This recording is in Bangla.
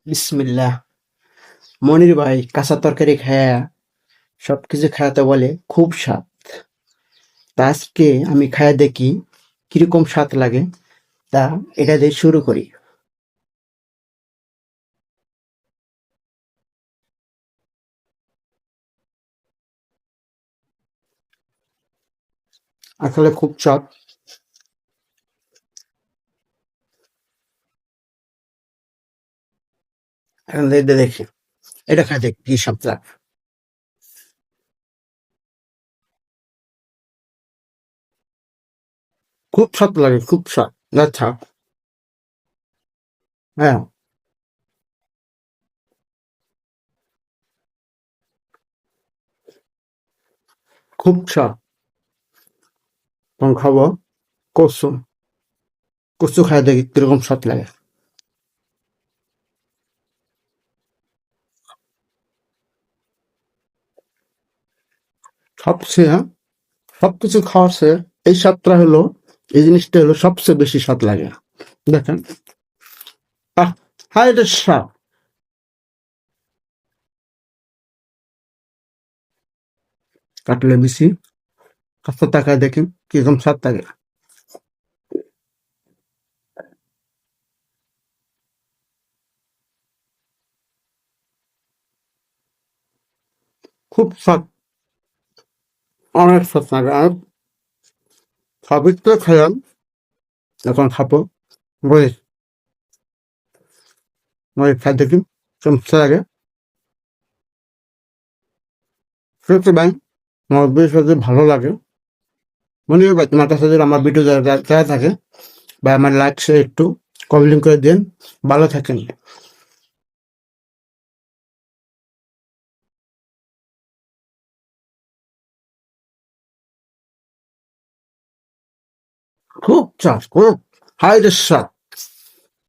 বিসমিল্লাহ। মনির ভাই কাঁচা তরকারি খায়া সবকিছু খায়াতে বলে খুব স্বাদ। তা আজকে আমি খায়া দেখি কিরকম স্বাদ লাগে। তা এটা দিয়ে শুরু করি। আসলে খুব স্বাদ। এখন এটা দেখি, এটা খায় দেখি কি স্বাদ লাগে। খুব স্বাদ লাগে, খুব স্বাদ। আচ্ছা, হ্যাঁ, খুব স্বাদ। তখন খাবো কচু। কচু খায় দেখি কিরকম স্বাদ লাগে। সবচেয়ে সবকিছু খাওয়ার চেয়ে এই স্বাদটা হলো, এই জিনিসটা হলো সবচেয়ে বেশি স্বাদ লাগে। দেখেন, আহ, হাই রে স্বাদ। কাটলে বেশি কাঁচা টাকায় দেখি কিরকম স্বাদ লাগে। খুব স্বাদ, অনেক স্বাদ লাগে। আর সবই তো খেলাম, এখন খাবো মরিচ। মরিচ খাই দেখি কেমন স্বাদ লাগে। শুনতে ভাই, আমার বেশ যদি ভালো লাগে, মনে হয় ভাই তোমার কাছে যদি আমার ভিডিও দেওয়া থাকে বা আমার লাইক সে একটু কমেন্ট করে দিন। ভালো থাকেন। খুব স্বাদ, খুব হাই স্বাদ।